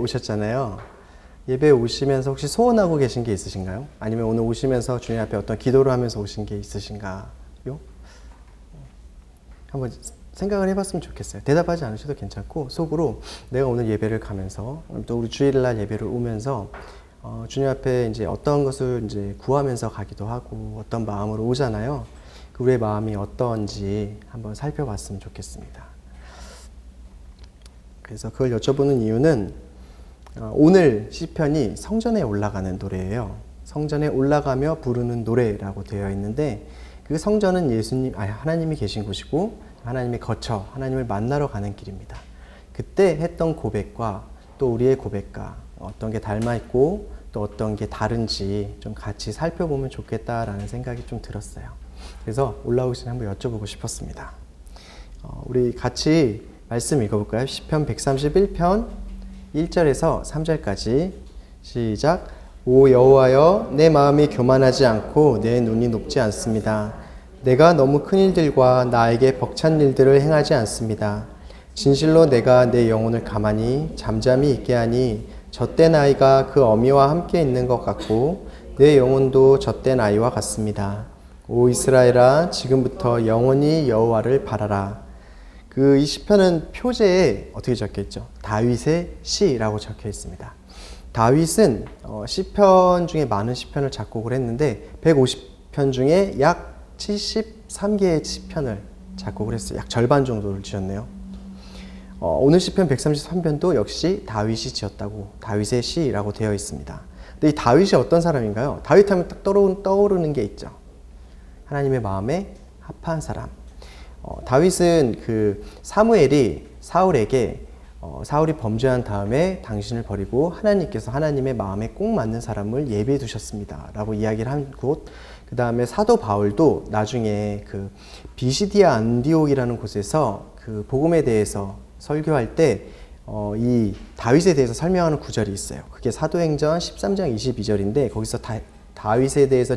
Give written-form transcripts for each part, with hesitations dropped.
오셨잖아요. 예배에 오시면서 혹시 소원하고 계신 게 있으신가요? 아니면 오늘 오시면서 주님 앞에 어떤 기도를 하면서 오신 게 있으신가요? 한번 생각을 해봤으면 좋겠어요. 대답하지 않으셔도 괜찮고 속으로 내가 오늘 예배를 가면서 또 우리 주일날 예배를 오면서 주님 앞에 이제 어떤 것을 이제 구하면서 가기도 하고 어떤 마음으로 오잖아요. 그 우리의 마음이 어떤지 한번 살펴봤으면 좋겠습니다. 그래서 그걸 여쭤보는 이유는 오늘 시편이 성전에 올라가는 노래예요. 성전에 올라가며 부르는 노래라고 되어 있는데 그 성전은 하나님이 계신 곳이고 하나님의 거처, 하나님을 만나러 가는 길입니다. 그때 했던 고백과 또 우리의 고백과 어떤 게 닮아 있고 또 어떤 게 다른지 좀 같이 살펴보면 좋겠다라는 생각이 좀 들었어요. 그래서 올라오기 전에 한번 여쭤보고 싶었습니다. 우리 같이 말씀 읽어볼까요? 시편 131편 1절에서 3절까지 시작. 오 여호와여, 내 마음이 교만하지 않고 내 눈이 높지 않습니다. 내가 너무 큰 일들과 나에게 벅찬 일들을 행하지 않습니다. 진실로 내가 내 영혼을 가만히 잠잠히 있게 하니 젖된 아이가 그 어미와 함께 있는 것 같고 내 영혼도 젖된 아이와 같습니다. 오 이스라엘아, 지금부터 영원히 여호와를 바라라. 이 시편은 표제에 어떻게 적혀 있죠? 다윗의 시라고 적혀 있습니다. 다윗은 시편 중에 많은 시편을 작곡을 했는데 150편 중에 약 73개의 시편을 작곡을 했어요. 약 절반 정도를 지었네요. 오늘 시편 133편도 역시 다윗이 지었다고 다윗의 시라고 되어 있습니다. 근데 이 다윗이 어떤 사람인가요? 다윗하면 딱 떠오르는 게 있죠. 하나님의 마음에 합한 사람. 다윗은 사무엘이 사울에게 사울이 범죄한 다음에 당신을 버리고 하나님께서 하나님의 마음에 꼭 맞는 사람을 예비해 두셨습니다 라고 이야기를 한 곳, 그 다음에 사도 바울도 나중에 비시디아 안디옥이라는 곳에서 복음에 대해서 설교할 때 이 다윗에 대해서 설명하는 구절이 있어요. 그게 사도행전 13장 22절인데 거기서 다윗에 대해서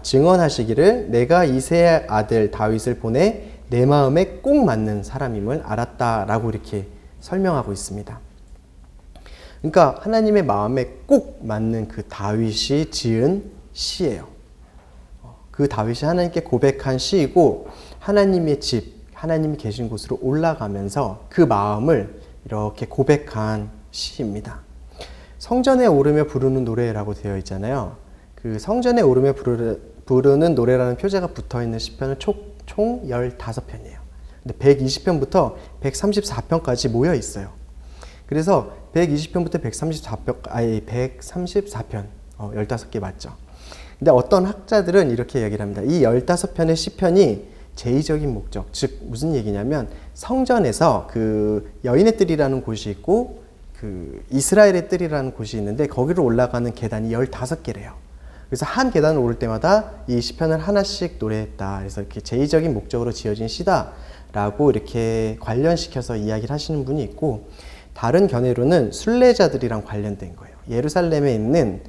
증언하시기를 내가 이새의 아들 다윗을 보내 내 마음에 꼭 맞는 사람임을 알았다라고 이렇게 설명하고 있습니다. 그러니까 하나님의 마음에 꼭 맞는 그 다윗이 지은 시예요. 그 다윗이 하나님께 고백한 시이고 하나님의 집, 하나님이 계신 곳으로 올라가면서 그 마음을 이렇게 고백한 시입니다. 성전에 오르며 부르는 노래라고 되어 있잖아요. 그 성전에 오르며 부르는 노래라는 표제가 붙어있는 시편은 총 15편이에요. 근데 120편부터 134편까지 모여 있어요. 그래서 120편부터 134편, 15개 맞죠? 근데 어떤 학자들은 이렇게 얘기를 합니다. 이 15편의 시편이 제의적인 목적, 즉 무슨 얘기냐면 성전에서 여인의 뜰이라는 곳이 있고 이스라엘의 뜰이라는 곳이 있는데 거기로 올라가는 계단이 15개래요. 그래서 한 계단을 오를 때마다 이 시편을 하나씩 노래했다. 그래서 이렇게 제의적인 목적으로 지어진 시다라고 이렇게 관련시켜서 이야기를 하시는 분이 있고, 다른 견해로는 순례자들이랑 관련된 거예요. 예루살렘에 있는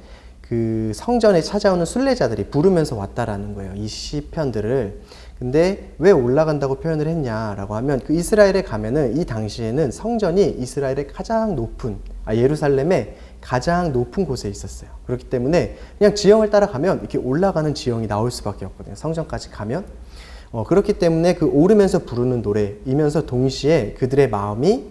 성전에 찾아오는 순례자들이 부르면서 왔다라는 거예요. 이 시편들을. 근데 왜 올라간다고 표현을 했냐라고 하면 이스라엘에 가면은 이 당시에는 성전이 이스라엘의 가장 높은 예루살렘의 가장 높은 곳에 있었어요. 그렇기 때문에 그냥 지형을 따라가면 이렇게 올라가는 지형이 나올 수밖에 없거든요. 성전까지 가면. 그렇기 때문에 오르면서 부르는 노래이면서 동시에 그들의 마음이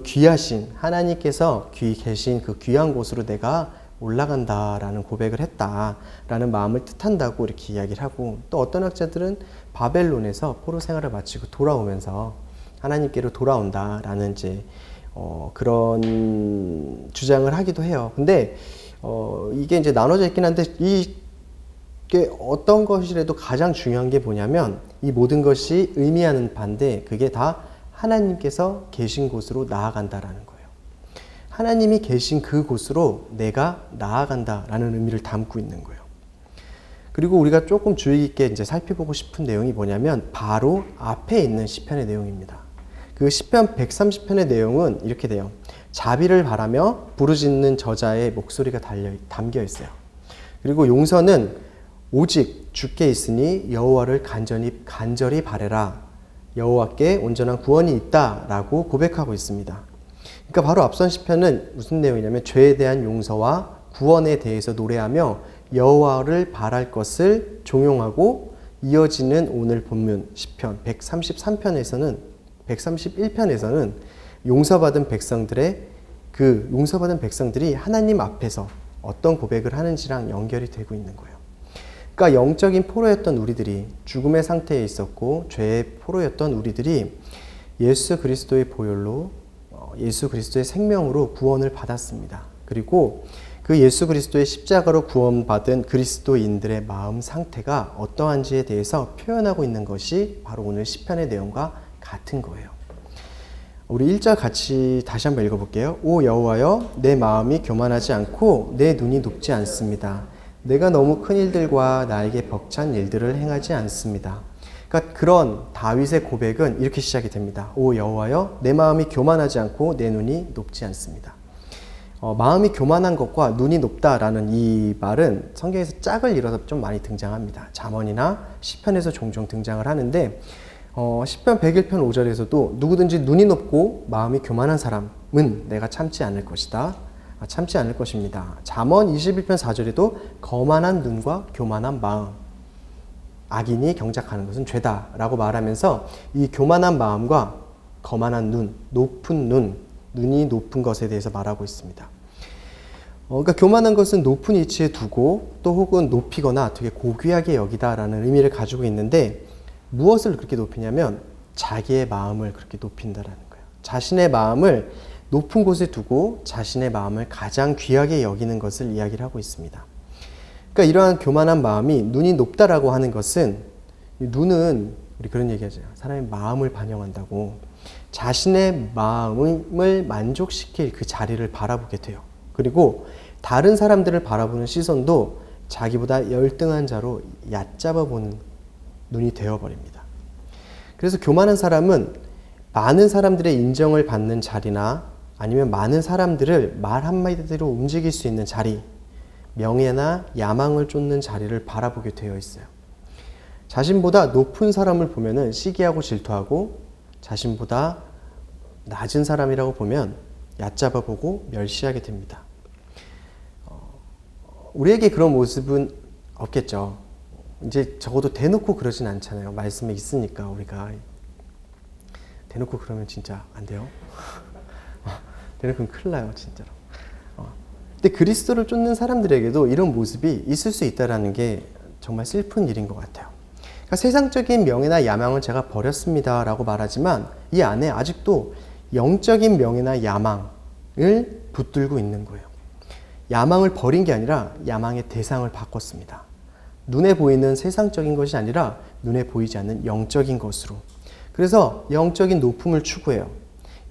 귀하신 하나님께서 계신 귀한 곳으로 내가 올라간다라는 고백을 했다라는 마음을 뜻한다고 이렇게 이야기를 하고, 또 어떤 학자들은 바벨론에서 포로 생활을 마치고 돌아오면서 하나님께로 돌아온다라는 이제 그런 주장을 하기도 해요. 근데 이게 이제 나눠져 있긴 한데 이게 어떤 것이라도 가장 중요한 게 뭐냐면 이 모든 것이 의미하는 바인데 그게 다 하나님께서 계신 곳으로 나아간다라는 거예요. 하나님이 계신 그곳으로 내가 나아간다라는 의미를 담고 있는 거예요. 그리고 우리가 조금 주의 깊게 이제 살펴보고 싶은 내용이 뭐냐면 바로 앞에 있는 시편의 내용입니다. 시편 130편의 내용은 이렇게 돼요. 자비를 바라며 부르짖는 저자의 목소리가 담겨 있어요. 그리고 용서는 오직 주께 있으니 여호와를 간절히 바라라. 여호와께 온전한 구원이 있다라고 고백하고 있습니다. 그러니까 바로 앞선 시편은 무슨 내용이냐면 죄에 대한 용서와 구원에 대해서 노래하며 여호와를 바랄 것을 종용하고, 이어지는 오늘 본문 시편 131편에서는 용서받은 백성들이 하나님 앞에서 어떤 고백을 하는지랑 연결이 되고 있는 거예요. 그러니까 영적인 포로였던 우리들이, 죽음의 상태에 있었고 죄의 포로였던 우리들이 예수 그리스도의 보혈로, 예수 그리스도의 생명으로 구원을 받았습니다. 그리고 그 예수 그리스도의 십자가로 구원받은 그리스도인들의 마음 상태가 어떠한지에 대해서 표현하고 있는 것이 바로 오늘 시편의 내용과 같은 거예요. 우리 1절 같이 다시 한번 읽어볼게요. 오 여호와여, 내 마음이 교만하지 않고 내 눈이 높지 않습니다. 내가 너무 큰 일들과 나에게 벅찬 일들을 행하지 않습니다. 그러니까 그런 다윗의 고백은 이렇게 시작이 됩니다. 오 여호와여, 내 마음이 교만하지 않고 내 눈이 높지 않습니다. 마음이 교만한 것과 눈이 높다라는 이 말은 성경에서 짝을 이뤄서 좀 많이 등장합니다. 잠언이나 시편에서 종종 등장을 하는데, 시편 101편 5절에서도 누구든지 눈이 높고 마음이 교만한 사람은 내가 참지 않을 것이다. 참지 않을 것입니다. 잠언 21편 4절에도 거만한 눈과 교만한 마음, 악인이 경작하는 것은 죄다라고 말하면서 이 교만한 마음과 거만한 눈, 높은 눈이 높은 것에 대해서 말하고 있습니다. 그러니까 교만한 것은 높은 위치에 두고 또 혹은 높이거나 되게 고귀하게 여기다라는 의미를 가지고 있는데, 무엇을 그렇게 높이냐면 자기의 마음을 그렇게 높인다라는 거예요. 자신의 마음을 높은 곳에 두고 자신의 마음을 가장 귀하게 여기는 것을 이야기를 하고 있습니다. 그러니까 이러한 교만한 마음이 눈이 높다라고 하는 것은, 눈은 우리 그런 얘기하죠. 사람의 마음을 반영한다고. 자신의 마음을 만족시킬 그 자리를 바라보게 돼요. 그리고 다른 사람들을 바라보는 시선도 자기보다 열등한 자로 얕잡아 보는 눈이 되어버립니다. 그래서 교만한 사람은 많은 사람들의 인정을 받는 자리나 아니면 많은 사람들을 말 한마디로 움직일 수 있는 자리, 명예나 야망을 쫓는 자리를 바라보게 되어 있어요. 자신보다 높은 사람을 보면은 시기하고 질투하고, 자신보다 낮은 사람이라고 보면 얕잡아 보고 멸시하게 됩니다. 우리에게 그런 모습은 없겠죠. 이제 적어도 대놓고 그러진 않잖아요. 말씀에 있으니까 우리가. 대놓고 그러면 진짜 안 돼요. 대놓고는 큰일 나요, 진짜로. 근데 그리스도를 쫓는 사람들에게도 이런 모습이 있을 수 있다는 게 정말 슬픈 일인 것 같아요. 그러니까 세상적인 명예나 야망을 제가 버렸습니다 라고 말하지만, 이 안에 아직도 영적인 명예나 야망을 붙들고 있는 거예요. 야망을 버린 게 아니라 야망의 대상을 바꿨습니다. 눈에 보이는 세상적인 것이 아니라 눈에 보이지 않는 영적인 것으로. 그래서 영적인 높음을 추구해요.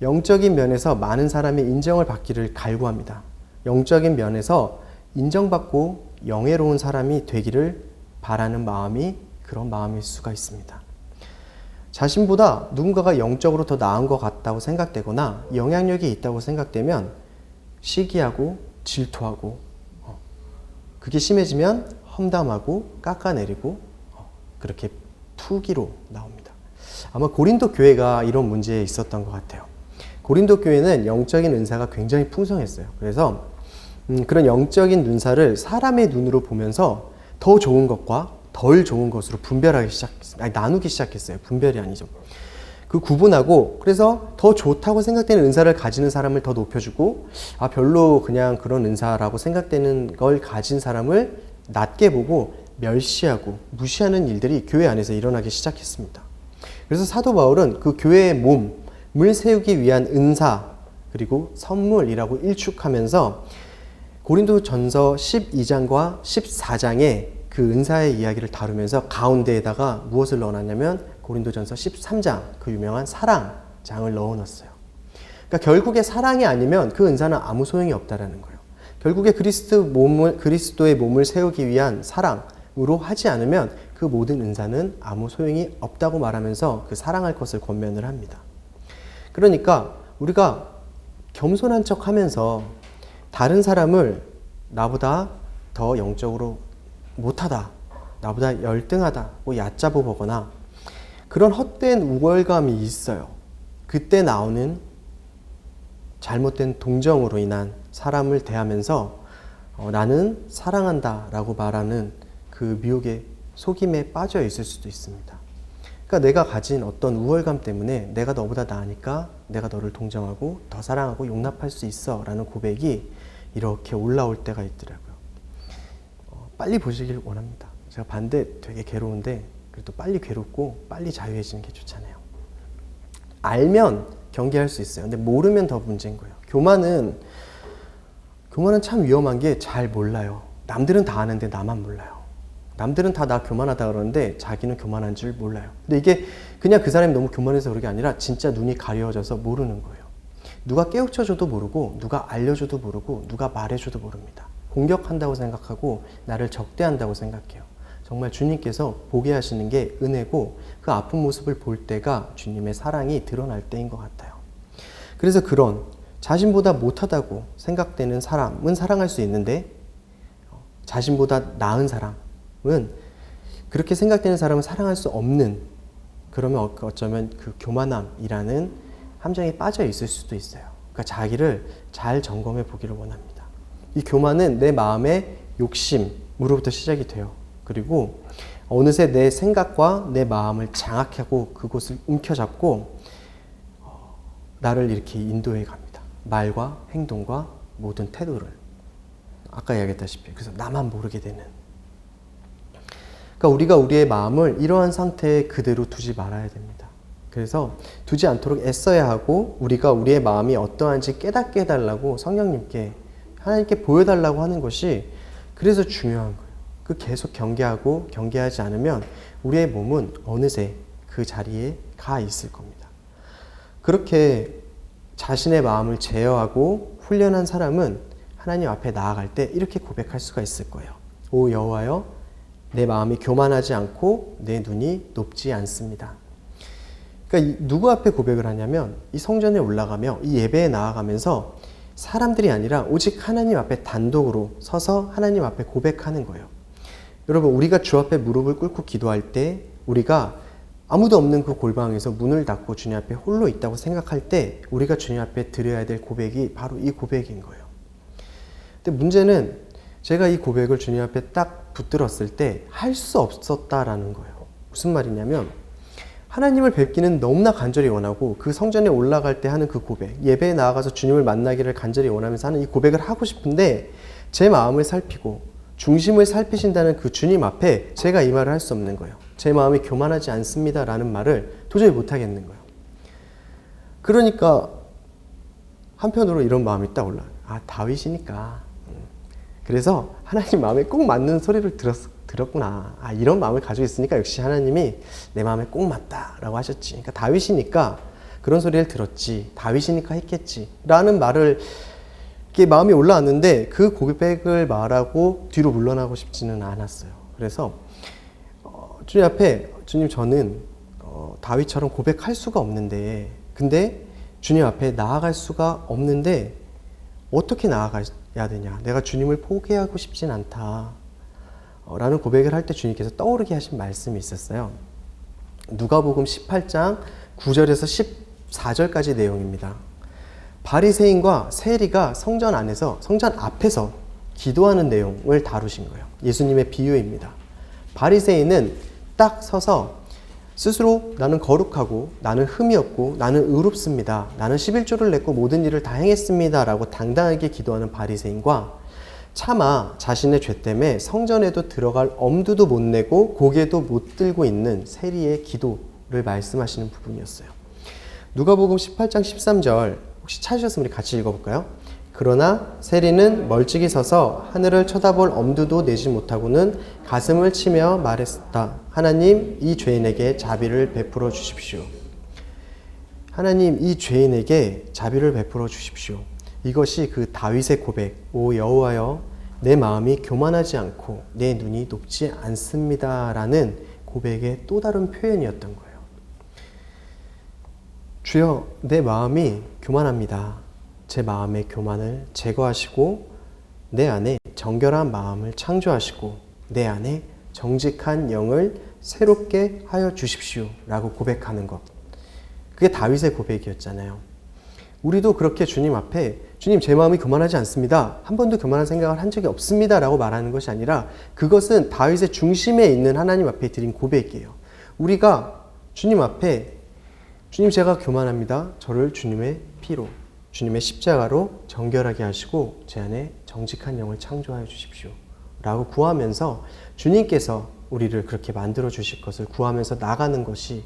영적인 면에서 많은 사람의 인정을 받기를 갈구합니다. 영적인 면에서 인정받고 영예로운 사람이 되기를 바라는 마음이 그런 마음일 수가 있습니다. 자신보다 누군가가 영적으로 더 나은 것 같다고 생각되거나 영향력이 있다고 생각되면 시기하고 질투하고, 그게 심해지면 험담하고 깎아내리고, 그렇게 투기로 나옵니다. 아마 고린도 교회가 이런 문제에 있었던 것 같아요. 고린도 교회는 영적인 은사가 굉장히 풍성했어요. 그래서 그런 영적인 눈사를 사람의 눈으로 보면서 더 좋은 것과 덜 좋은 것으로 나누기 시작했어요. 분별이 아니죠. 그 구분하고, 그래서 더 좋다고 생각되는 은사를 가지는 사람을 더 높여주고, 별로 그냥 그런 은사라고 생각되는 걸 가진 사람을 낮게 보고 멸시하고 무시하는 일들이 교회 안에서 일어나기 시작했습니다. 그래서 사도 바울은 그 교회의 몸을 세우기 위한 은사, 그리고 선물이라고 일축하면서 고린도전서 12장과 14장에 그 은사의 이야기를 다루면서 가운데에다가 무엇을 넣어놨냐면 고린도전서 13장, 그 유명한 사랑장을 넣어놨어요. 그러니까 결국에 사랑이 아니면 그 은사는 아무 소용이 없다라는 거예요. 결국에 그리스도의 몸을 세우기 위한 사랑으로 하지 않으면 그 모든 은사는 아무 소용이 없다고 말하면서 그 사랑할 것을 권면을 합니다. 그러니까 우리가 겸손한 척 하면서 다른 사람을 나보다 더 영적으로 못하다, 나보다 열등하다고 얕잡아 보거나 그런 헛된 우월감이 있어요. 그때 나오는 잘못된 동정으로 인한 사람을 대하면서 나는 사랑한다 라고 말하는 그 미혹의 속임에 빠져 있을 수도 있습니다. 그러니까 내가 가진 어떤 우월감 때문에 내가 너보다 나으니까 내가 너를 동정하고 더 사랑하고 용납할 수 있어 라는 고백이 이렇게 올라올 때가 있더라고요. 빨리 보시길 원합니다. 제가 반대 되게 괴로운데 그래도 빨리 괴롭고 빨리 자유해지는 게 좋잖아요. 알면 경계할 수 있어요. 근데 모르면 더 문제인 거예요. 교만은 참 위험한 게 잘 몰라요. 남들은 다 아는데 나만 몰라요. 남들은 다 나 교만하다 그러는데 자기는 교만한 줄 몰라요. 근데 이게 그냥 그 사람이 너무 교만해서 그런 게 아니라 진짜 눈이 가려져서 모르는 거예요. 누가 깨우쳐줘도 모르고 누가 알려줘도 모르고 누가 말해줘도 모릅니다. 공격한다고 생각하고 나를 적대한다고 생각해요. 정말 주님께서 보게 하시는 게 은혜고 그 아픈 모습을 볼 때가 주님의 사랑이 드러날 때인 것 같아요. 그래서 그런 자신보다 못하다고 생각되는 사람은 사랑할 수 있는데 자신보다 나은 사람은 그렇게 생각되는 사람은 사랑할 수 없는, 그러면 어쩌면 그 교만함이라는 함정에 빠져 있을 수도 있어요. 그러니까 자기를 잘 점검해 보기를 원합니다. 이 교만은 내 마음의 욕심으로부터 시작이 돼요. 그리고 어느새 내 생각과 내 마음을 장악하고 그곳을 움켜잡고 나를 이렇게 인도해 갑니다. 말과 행동과 모든 태도를. 아까 이야기했다시피 그래서 나만 모르게 되는. 그러니까 우리가 우리의 마음을 이러한 상태에 그대로 두지 말아야 됩니다. 그래서 두지 않도록 애써야 하고 우리가 우리의 마음이 어떠한지 깨닫게 해달라고 성령님께 하나님께 보여달라고 하는 것이 그래서 중요한 거예요. 그 계속 경계하고 경계하지 않으면 우리의 몸은 어느새 그 자리에 가 있을 겁니다. 그렇게 자신의 마음을 제어하고 훈련한 사람은 하나님 앞에 나아갈 때 이렇게 고백할 수가 있을 거예요. 오 여호와여, 내 마음이 교만하지 않고 내 눈이 높지 않습니다. 그러니까 누구 앞에 고백을 하냐면 이 성전에 올라가며 이 예배에 나아가면서 사람들이 아니라 오직 하나님 앞에 단독으로 서서 하나님 앞에 고백하는 거예요. 여러분, 우리가 주 앞에 무릎을 꿇고 기도할 때 우리가 아무도 없는 그 골방에서 문을 닫고 주님 앞에 홀로 있다고 생각할 때 우리가 주님 앞에 드려야 될 고백이 바로 이 고백인 거예요. 근데 문제는 제가 이 고백을 주님 앞에 딱 붙들었을 때 할 수 없었다라는 거예요. 무슨 말이냐면 하나님을 뵙기는 너무나 간절히 원하고 그 성전에 올라갈 때 하는 그 고백, 예배에 나아가서 주님을 만나기를 간절히 원하면서 하는 이 고백을 하고 싶은데 제 마음을 살피고 중심을 살피신다는 그 주님 앞에 제가 이 말을 할 수 없는 거예요. 제 마음이 교만하지 않습니다 라는 말을 도저히 못하겠는 거예요. 그러니까 한편으로 이런 마음이 딱 올라와요. 아, 다윗이니까. 그래서 하나님 마음에 꼭 맞는 소리를 들었구나. 아, 이런 마음을 가지고 있으니까 역시 하나님이 내 마음에 꼭 맞다라고 하셨지. 그러니까 다윗이니까 그런 소리를 들었지. 다윗이니까 했겠지. 라는 말을 이렇게 마음이 올라왔는데 그 고백을 말하고 뒤로 물러나고 싶지는 않았어요. 그래서 주님 앞에 주님 저는 다윗처럼 고백할 수가 없는데 근데 주님 앞에 나아갈 수가 없는데 어떻게 나아가야 되냐. 내가 주님을 포기하고 싶진 않다. 라는 고백을 할 때 주님께서 떠오르게 하신 말씀이 있었어요. 누가복음 18장 9절에서 14절까지 내용입니다. 바리새인과 세리가 성전 앞에서 기도하는 내용을 다루신 거예요. 예수님의 비유입니다. 바리새인은 딱 서서 스스로 나는 거룩하고 나는 흠이 없고 나는 의롭습니다. 나는 11조를 냈고 모든 일을 다 행했습니다. 라고 당당하게 기도하는 바리새인과 차마 자신의 죄 때문에 성전에도 들어갈 엄두도 못 내고 고개도 못 들고 있는 세리의 기도를 말씀하시는 부분이었어요. 누가복음 18장 13절 혹시 찾으셨으면 우리 같이 읽어볼까요? 그러나 세리는 멀찍이 서서 하늘을 쳐다볼 엄두도 내지 못하고는 가슴을 치며 말했다. 하나님, 이 죄인에게 자비를 베풀어 주십시오. 하나님, 이 죄인에게 자비를 베풀어 주십시오. 이것이 그 다윗의 고백, 오 여호와여, 내 마음이 교만하지 않고 내 눈이 높지 않습니다. 라는 고백의 또 다른 표현이었던 거예요. 주여, 내 마음이 교만합니다. 제 마음의 교만을 제거하시고 내 안에 정결한 마음을 창조하시고 내 안에 정직한 영을 새롭게 하여 주십시오 라고 고백하는 것. 그게 다윗의 고백이었잖아요. 우리도 그렇게 주님 앞에 주님 제 마음이 교만하지 않습니다. 한 번도 교만한 생각을 한 적이 없습니다. 라고 말하는 것이 아니라 그것은 다윗의 중심에 있는 하나님 앞에 드린 고백이에요. 우리가 주님 앞에 주님 제가 교만합니다. 저를 주님의 피로 주님의 십자가로 정결하게 하시고 제 안에 정직한 영을 창조하여 주십시오. 라고 구하면서 주님께서 우리를 그렇게 만들어 주실 것을 구하면서 나가는 것이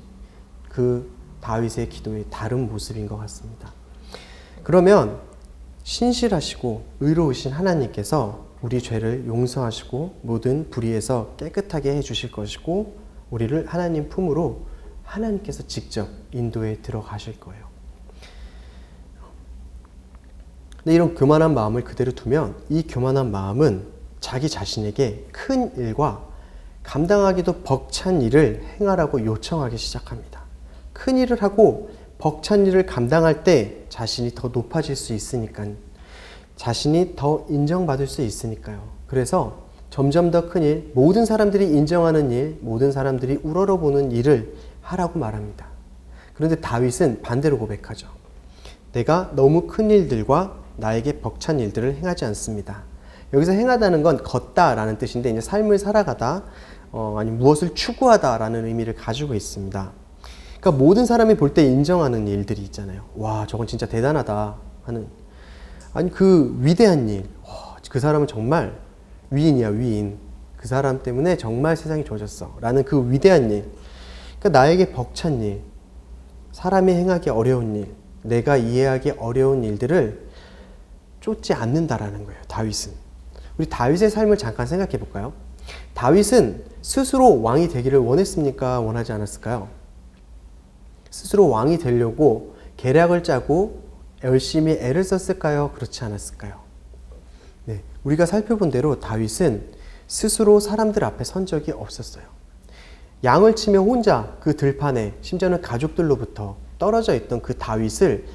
그 다윗의 기도의 다른 모습인 것 같습니다. 그러면 신실하시고 의로우신 하나님께서 우리 죄를 용서하시고 모든 불의에서 깨끗하게 해주실 것이고 우리를 하나님 품으로 하나님께서 직접 인도에 들어가실 거예요. 근데 이런 교만한 마음을 그대로 두면 이 교만한 마음은 자기 자신에게 큰 일과 감당하기도 벅찬 일을 행하라고 요청하기 시작합니다. 큰 일을 하고 벅찬 일을 감당할 때 자신이 더 높아질 수 있으니까, 자신이 더 인정받을 수 있으니까요. 그래서 점점 더 큰 일, 모든 사람들이 인정하는 일, 모든 사람들이 우러러보는 일을 하라고 말합니다. 그런데 다윗은 반대로 고백하죠. 내가 너무 큰 일들과 나에게 벅찬 일들을 행하지 않습니다. 여기서 행하다는 건 걷다라는 뜻인데 이제 삶을 살아가다 아니면 무엇을 추구하다라는 의미를 가지고 있습니다. 그러니까 모든 사람이 볼 때 인정하는 일들이 있잖아요. 와, 저건 진짜 대단하다 하는, 아니 그 위대한 일, 그 사람은 정말 위인이야, 위인. 그 사람 때문에 정말 세상이 좋아졌어 라는 그 위대한 일, 그러니까 나에게 벅찬 일, 사람이 행하기 어려운 일, 내가 이해하기 어려운 일들을 쫓지 않는다라는 거예요. 다윗은. 우리 다윗의 삶을 잠깐 생각해 볼까요? 다윗은 스스로 왕이 되기를 원했습니까? 원하지 않았을까요? 스스로 왕이 되려고 계략을 짜고 열심히 애를 썼을까요? 그렇지 않았을까요? 네, 우리가 살펴본 대로 다윗은 스스로 사람들 앞에 선 적이 없었어요. 양을 치며 혼자 그 들판에, 심지어는 가족들로부터 떨어져 있던 그 다윗을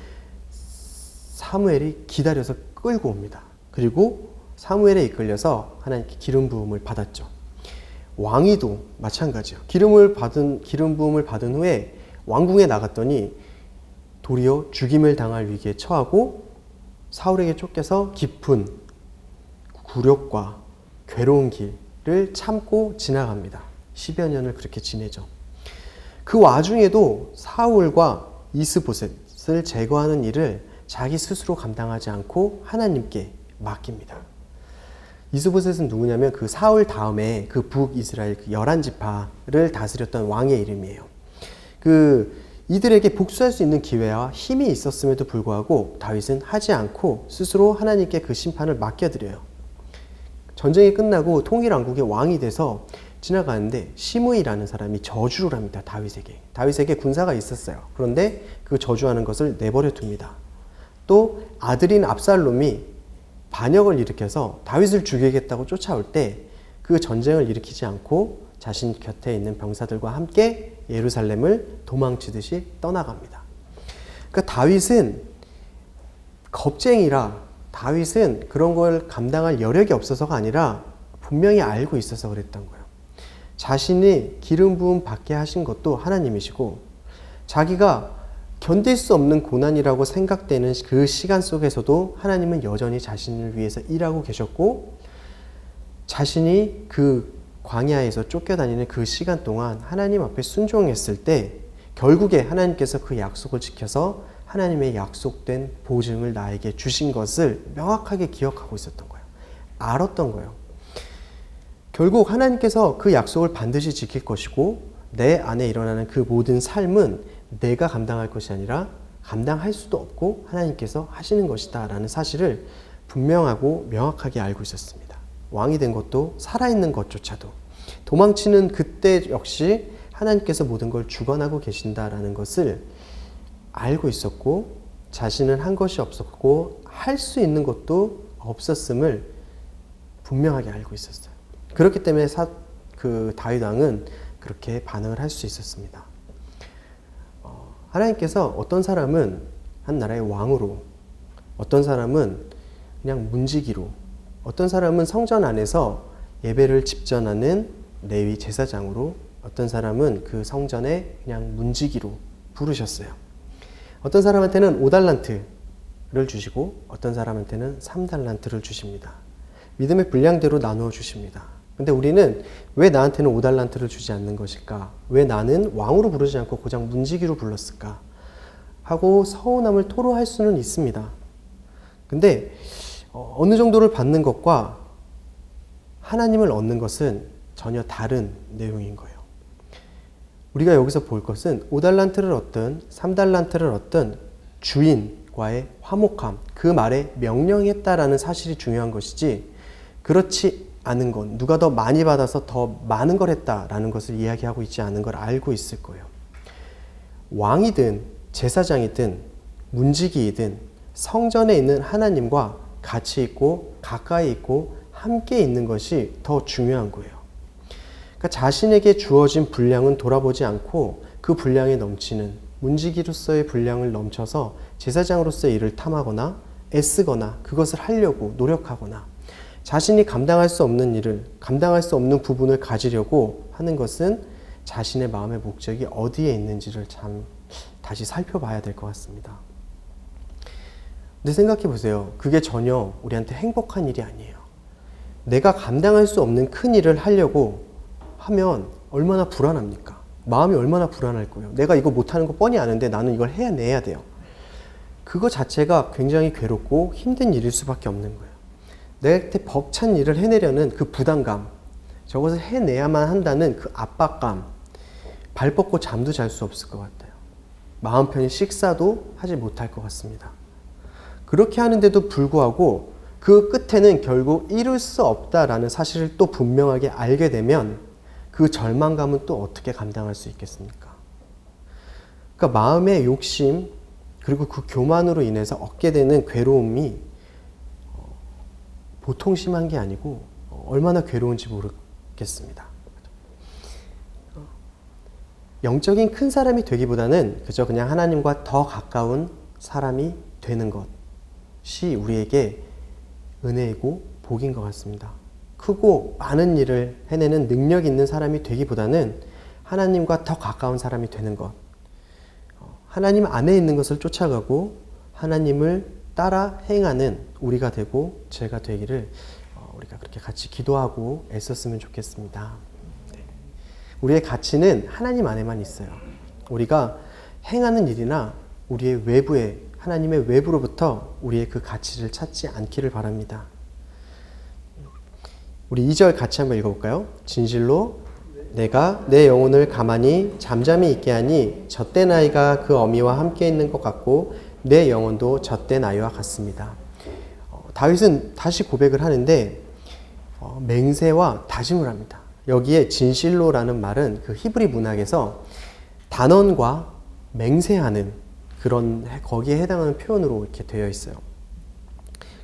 사무엘이 기다려서 끌고 옵니다. 그리고 사무엘에 이끌려서 하나님께 기름 부음을 받았죠. 왕위도 마찬가지예요. 기름 부음을 받은 후에 왕궁에 나갔더니 도리어 죽임을 당할 위기에 처하고 사울에게 쫓겨서 깊은 굴욕과 괴로운 길을 참고 지나갑니다. 10여 년을 그렇게 지내죠. 그 와중에도 사울과 이스보셋을 제거하는 일을 자기 스스로 감당하지 않고 하나님께 맡깁니다. 이스보셋은 누구냐면 그 사울 다음에 그 북이스라엘 그 11지파를 다스렸던 왕의 이름이에요. 이들에게 복수할 수 있는 기회와 힘이 있었음에도 불구하고 다윗은 하지 않고 스스로 하나님께 그 심판을 맡겨드려요. 전쟁이 끝나고 통일왕국의 왕이 돼서 지나가는데 시므이라는 사람이 저주를 합니다. 다윗에게 군사가 있었어요. 그런데 그 저주하는 것을 내버려 둡니다. 또 아들인 압살롬이 반역을 일으켜서 다윗을 죽이겠다고 쫓아올 때 그 전쟁을 일으키지 않고 자신 곁에 있는 병사들과 함께 예루살렘을 도망치듯이 떠나갑니다. 그러니까 다윗은 겁쟁이라, 다윗은 그런 걸 감당할 여력이 없어서가 아니라 분명히 알고 있어서 그랬던 거예요. 자신이 기름 부음 받게 하신 것도 하나님이시고 자기가 견딜 수 없는 고난이라고 생각되는 그 시간 속에서도 하나님은 여전히 자신을 위해서 일하고 계셨고, 자신이 그 광야에서 쫓겨다니는 그 시간 동안 하나님 앞에 순종했을 때 결국에 하나님께서 그 약속을 지켜서 하나님의 약속된 보증을 나에게 주신 것을 명확하게 기억하고 있었던 거예요. 알았던 거예요. 결국 하나님께서 그 약속을 반드시 지킬 것이고 내 안에 일어나는 그 모든 삶은 내가 감당할 것이 아니라 감당할 수도 없고 하나님께서 하시는 것이다 라는 사실을 분명하고 명확하게 알고 있었습니다. 왕이 된 것도, 살아있는 것조차도, 도망치는 그때 역시 하나님께서 모든 걸 주관하고 계신다라는 것을 알고 있었고, 자신은 한 것이 없었고 할 수 있는 것도 없었음을 분명하게 알고 있었어요. 그렇기 때문에 다윗 왕은 그렇게 반응을 할 수 있었습니다. 하나님께서 어떤 사람은 한 나라의 왕으로, 어떤 사람은 그냥 문지기로, 어떤 사람은 성전 안에서 예배를 집전하는 레위 제사장으로, 어떤 사람은 그 성전에 그냥 문지기로 부르셨어요. 어떤 사람한테는 5달란트, 주시고 어떤 사람한테는 3달란트를 주십니다. 믿음의 분량대로 나누어 주십니다. 근데 우리는 왜 나한테는 5달란트를 주지 않는 것일까? 왜 나는 왕으로 부르지 않고 고작 문지기로 불렀을까? 하고 서운함을 토로할 수는 있습니다. 근데 어느 정도를 받는 것과 하나님을 얻는 것은 전혀 다른 내용인 거예요. 우리가 여기서 볼 것은 5달란트를 얻든 3달란트를 얻든 주인과의 화목함, 그 말에 명령했다라는 사실이 중요한 것이지, 그렇지 않은 건, 누가 더 많이 받아서 더 많은 걸 했다라는 것을 이야기하고 있지 않은 걸 알고 있을 거예요. 왕이든 제사장이든 문지기이든 성전에 있는 하나님과 같이 있고 가까이 있고 함께 있는 것이 더 중요한 거예요. 그러니까 자신에게 주어진 분량은 돌아보지 않고 그 분량에 넘치는, 문지기로서의 분량을 넘쳐서 제사장으로서의 일을 탐하거나 애쓰거나 그것을 하려고 노력하거나, 자신이 감당할 수 없는 일을, 감당할 수 없는 부분을 가지려고 하는 것은 자신의 마음의 목적이 어디에 있는지를 참 다시 살펴봐야 될 것 같습니다. 근데 생각해 보세요. 그게 전혀 우리한테 행복한 일이 아니에요. 내가 감당할 수 없는 큰 일을 하려고 하면 얼마나 불안합니까? 마음이 얼마나 불안할 거예요. 내가 이거 못하는 거 뻔히 아는데 나는 이걸 해내야 돼요. 그거 자체가 굉장히 괴롭고 힘든 일일 수밖에 없는 거예요. 내한테 벅찬 일을 해내려는 그 부담감, 저것을 해내야만 한다는 그 압박감, 발 뻗고 잠도 잘 수 없을 것 같아요. 마음 편히 식사도 하지 못할 것 같습니다. 그렇게 하는데도 불구하고 그 끝에는 결국 이룰 수 없다라는 사실을 또 분명하게 알게 되면 그 절망감은 또 어떻게 감당할 수 있겠습니까? 그러니까 마음의 욕심 그리고 그 교만으로 인해서 얻게 되는 괴로움이 보통 심한 게 아니고 얼마나 괴로운지 모르겠습니다. 영적인 큰 사람이 되기보다는 그저 그냥 하나님과 더 가까운 사람이 되는 것이 우리에게 은혜이고 복인 것 같습니다. 크고 많은 일을 해내는 능력 있는 사람이 되기보다는 하나님과 더 가까운 사람이 되는 것, 하나님 안에 있는 것을 쫓아가고 하나님을 따라 행하는 우리가 되고 제가 되기를 우리가 그렇게 같이 기도하고 애썼으면 좋겠습니다. 우리의 가치는 하나님 안에만 있어요. 우리가 행하는 일이나 우리의 외부에, 하나님의 외부로부터 우리의 그 가치를 찾지 않기를 바랍니다. 우리 2절 같이 한번 읽어볼까요? 진실로 내가 내 영혼을 가만히 잠잠히 있게 하니 젖된 아이가 그 어미와 함께 있는 것 같고 내 영혼도 젖된 아이와 같습니다. 다윗은 다시 고백을 하는데 맹세와 다짐을 합니다. 여기에 진실로라는 말은 그 히브리 문학에서 단언과 맹세하는 그런 거기에 해당하는 표현으로 이렇게 되어 있어요.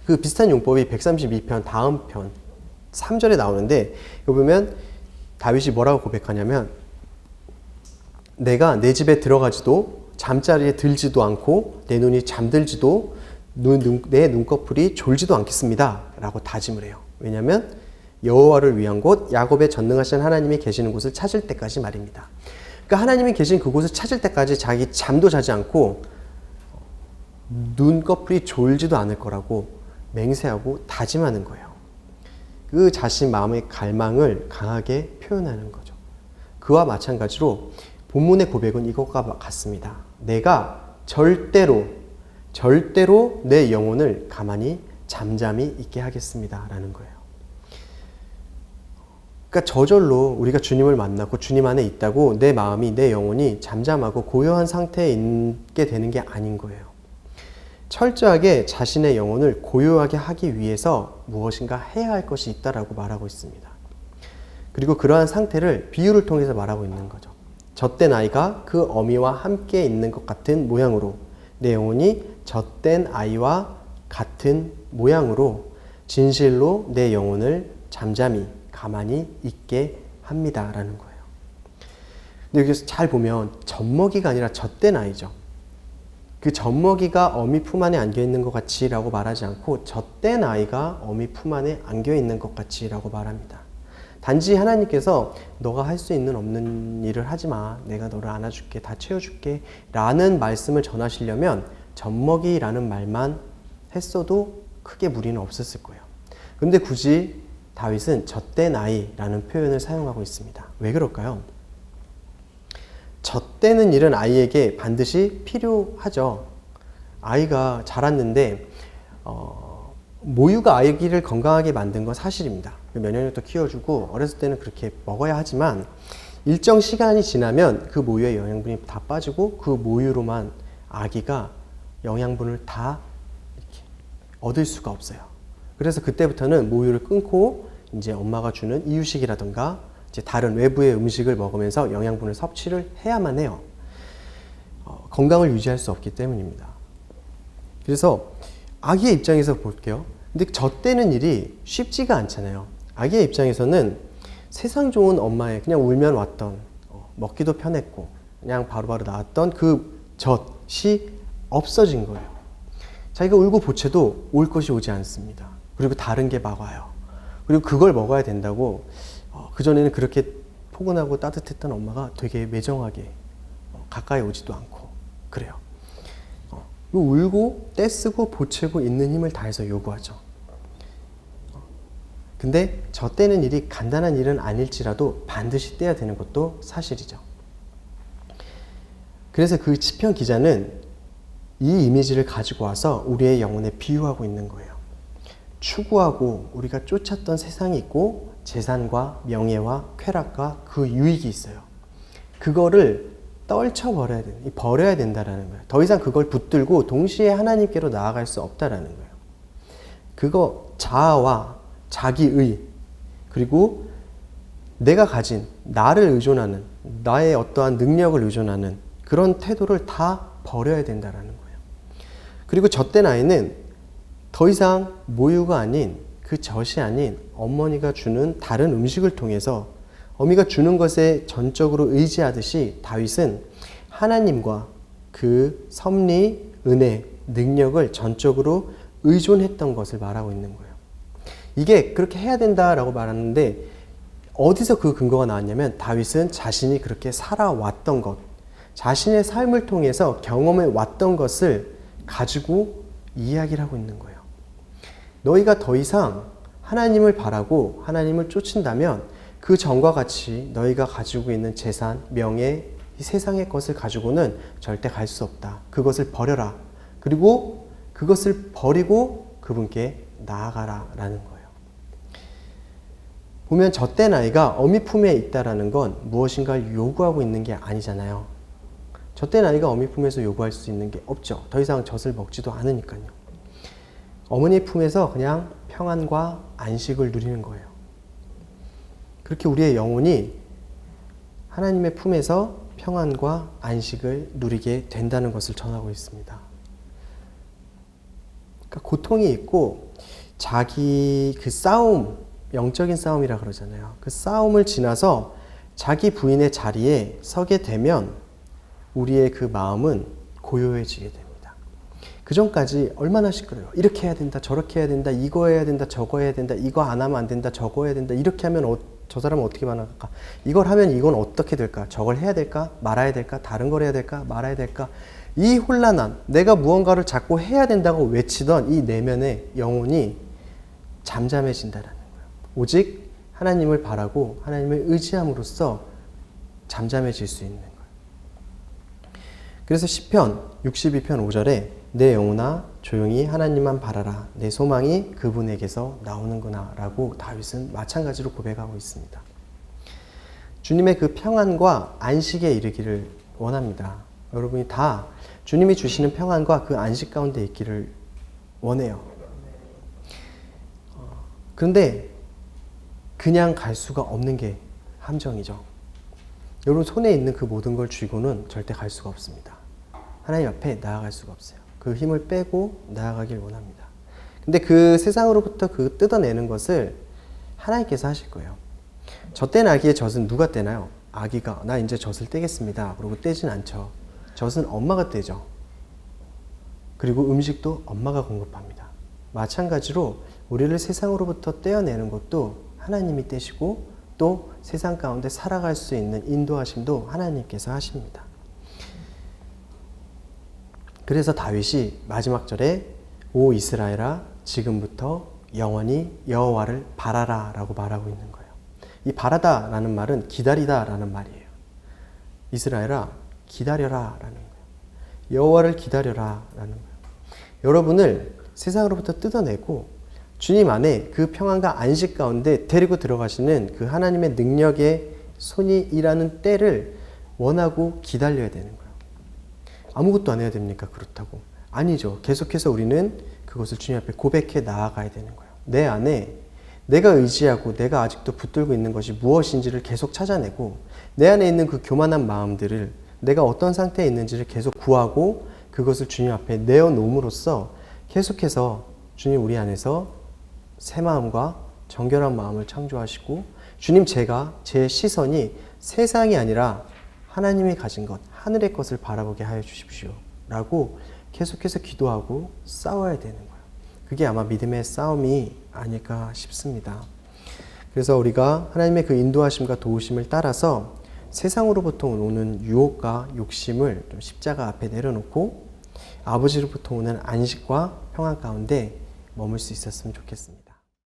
그 비슷한 용법이 132편 다음 편 3절에 나오는데 여기 보면 다윗이 뭐라고 고백하냐면 내가 내 집에 들어가지도 잠자리에 들지도 않고 내 눈이 잠들지도 내 눈꺼풀이 졸지도 않겠습니다 라고 다짐을 해요. 왜냐하면 여호와를 위한 곳 야곱의 전능하신 하나님이 계시는 곳을 찾을 때까지 말입니다. 그러니까 하나님이 계신 그곳을 찾을 때까지 자기 잠도 자지 않고 눈꺼풀이 졸지도 않을 거라고 맹세하고 다짐하는 거예요. 그 자신 마음의 갈망을 강하게 표현하는 거죠. 그와 마찬가지로 본문의 고백은 이것과 같습니다. 내가 절대로 내 영혼을 가만히 잠잠히 있게 하겠습니다 라는 거예요. 그러니까 저절로 우리가 주님을 만나고 주님 안에 있다고 내 마음이, 내 영혼이 잠잠하고 고요한 상태에 있게 되는 게 아닌 거예요. 철저하게 자신의 영혼을 고요하게 하기 위해서 무엇인가 해야 할 것이 있다라고 말하고 있습니다. 그리고 그러한 상태를 비유를 통해서 말하고 있는 거죠. 젖된 아이가 그 어미와 함께 있는 것 같은 모양으로 내 영혼이 젖된 아이와 같은 모양으로 진실로 내 영혼을 잠잠히 가만히 있게 합니다라는 거예요. 근데 여기서 잘 보면 젖먹이가 아니라 젖된 아이죠. 그 젖먹이가 어미 품 안에 안겨있는 것 같이 라고 말하지 않고 젖된 아이가 어미 품 안에 안겨있는 것 같이 라고 말합니다. 단지 하나님께서 너가 할 수 있는 없는 일을 하지 마. 내가 너를 안아줄게. 다 채워줄게. 라는 말씀을 전하시려면 젖먹이라는 말만 했어도 크게 무리는 없었을 거예요. 그런데 굳이 다윗은 젖된 아이라는 표현을 사용하고 있습니다. 왜 그럴까요? 젖대는 일은 아이에게 반드시 필요하죠. 아이가 자랐는데 모유가 아기를 건강하게 만든 건 사실입니다. 면역력도 키워주고 어렸을 때는 그렇게 먹어야 하지만 일정 시간이 지나면 그 모유의 영양분이 다 빠지고 그 모유로만 아기가 영양분을 다 이렇게 얻을 수가 없어요. 그래서 그때부터는 모유를 끊고 이제 엄마가 주는 이유식이라든가 이제 다른 외부의 음식을 먹으면서 영양분을 섭취를 해야만 해요. 건강을 유지할 수 없기 때문입니다. 그래서 아기의 입장에서 볼게요. 근데 젖대는 일이 쉽지가 않잖아요. 아기의 입장에서는 세상 좋은 엄마의 그냥 울면 왔던 먹기도 편했고 그냥 바로바로 나왔던 그 젖이 없어진 거예요. 자기가 울고 보채도 올 것이 오지 않습니다. 그리고 다른 게 막 와요. 그리고 그걸 먹어야 된다고 그전에는 그렇게 포근하고 따뜻했던 엄마가 되게 매정하게 가까이 오지도 않고 그래요. 울고 떼쓰고 보채고 있는 힘을 다해서 요구하죠. 근데 저 떼는 일이 간단한 일은 아닐지라도 반드시 떼야 되는 것도 사실이죠. 그래서 그 시편 기자는 이 이미지를 가지고 와서 우리의 영혼에 비유하고 있는 거예요. 추구하고 우리가 쫓았던 세상이 있고 재산과 명예와 쾌락과 그 유익이 있어요. 그거를 버려야 된다라는 거예요. 더 이상 그걸 붙들고 동시에 하나님께로 나아갈 수 없다라는 거예요. 그거 자아와 자기의 그리고 내가 가진 나를 의존하는 나의 어떠한 능력을 의존하는 그런 태도를 다 버려야 된다라는 거예요. 그리고 젖된 아이는 더 이상 모유가 아닌 그 젖이 아닌 어머니가 주는 다른 음식을 통해서 어미가 주는 것에 전적으로 의지하듯이 다윗은 하나님과 그 섭리, 은혜, 능력을 전적으로 의존했던 것을 말하고 있는 거예요. 이게 그렇게 해야 된다라고 말하는데 어디서 그 근거가 나왔냐면 다윗은 자신이 그렇게 살아왔던 것, 자신의 삶을 통해서 경험해 왔던 것을 가지고 이야기를 하고 있는 거예요. 너희가 더 이상 하나님을 바라고 하나님을 쫓는다면 그 전과 같이 너희가 가지고 있는 재산, 명예, 이 세상의 것을 가지고는 절대 갈 수 없다. 그것을 버려라. 그리고 그것을 버리고 그분께 나아가라 라는 거예요. 보면 젖된 아이가 어미 품에 있다라는 건 무엇인가를 요구하고 있는 게 아니잖아요. 젖된 아이가 어미 품에서 요구할 수 있는 게 없죠. 더 이상 젖을 먹지도 않으니까요. 어머니 품에서 그냥 평안과 안식을 누리는 거예요. 그렇게 우리의 영혼이 하나님의 품에서 평안과 안식을 누리게 된다는 것을 전하고 있습니다. 그러니까 고통이 있고 자기 그 싸움, 영적인 싸움이라 그러잖아요. 그 싸움을 지나서 자기 부인의 자리에 서게 되면 우리의 그 마음은 고요해지게 됩니다. 그 전까지 얼마나 시끄러워요. 이렇게 해야 된다, 저렇게 해야 된다, 이거 해야 된다, 저거 해야 된다, 이거 안 하면 안 된다, 저거 해야 된다, 이렇게 하면 저 사람은 어떻게 반응할까? 이걸 하면 이건 어떻게 될까? 저걸 해야 될까? 말아야 될까? 다른 걸 해야 될까? 말아야 될까? 이 혼란함, 내가 무언가를 자꾸 해야 된다고 외치던 이 내면의 영혼이 잠잠해진다는 거예요. 오직 하나님을 바라고 하나님을 의지함으로써 잠잠해질 수 있는 거예요. 그래서 시편 62편 5절에 내 영혼아 조용히 하나님만 바라라. 내 소망이 그분에게서 나오는구나 라고 다윗은 마찬가지로 고백하고 있습니다. 주님의 그 평안과 안식에 이르기를 원합니다. 여러분이 다 주님이 주시는 평안과 그 안식 가운데 있기를 원해요. 그런데 그냥 갈 수가 없는 게 함정이죠. 여러분 손에 있는 그 모든 걸 쥐고는 절대 갈 수가 없습니다. 하나님 앞에 나아갈 수가 없어요. 그 힘을 빼고 나아가길 원합니다. 근데 그 세상으로부터 그 뜯어내는 것을 하나님께서 하실 거예요. 젖된 아기의 젖은 누가 떼나요? 아기가 나 이제 젖을 떼겠습니다. 그러고 떼진 않죠. 젖은 엄마가 떼죠. 그리고 음식도 엄마가 공급합니다. 마찬가지로 우리를 세상으로부터 떼어내는 것도 하나님이 떼시고 또 세상 가운데 살아갈 수 있는 인도하심도 하나님께서 하십니다. 그래서 다윗이 마지막 절에 오 이스라엘아 지금부터 영원히 여호와를 바라라 라고 말하고 있는 거예요. 이 바라다 라는 말은 기다리다 라는 말이에요. 이스라엘아 기다려라 라는 거예요. 여호와를 기다려라 라는 거예요. 여러분을 세상으로부터 뜯어내고 주님 안에 그 평안과 안식 가운데 데리고 들어가시는 그 하나님의 능력의 손이 일하는 때를 원하고 기다려야 되는 거예요. 아무것도 안 해야 됩니까? 그렇다고. 아니죠. 계속해서 우리는 그것을 주님 앞에 고백해 나아가야 되는 거예요. 내 안에 내가 의지하고 내가 아직도 붙들고 있는 것이 무엇인지를 계속 찾아내고 내 안에 있는 그 교만한 마음들을 내가 어떤 상태에 있는지를 계속 구하고 그것을 주님 앞에 내어놓음으로써 계속해서 주님 우리 안에서 새 마음과 정결한 마음을 창조하시고 주님 제 시선이 세상이 아니라 하나님이 가진 것, 하늘의 것을 바라보게 하여 주십시오 라고 계속해서 기도하고 싸워야 되는 거예요. 그게 아마 믿음의 싸움이 아닐까 싶습니다. 그래서 우리가 하나님의 그 인도하심과 도우심을 따라서 세상으로부터 오는 유혹과 욕심을 좀 십자가 앞에 내려놓고 아버지로부터 오는 안식과 평안 가운데 머물 수 있었으면 좋겠습니다.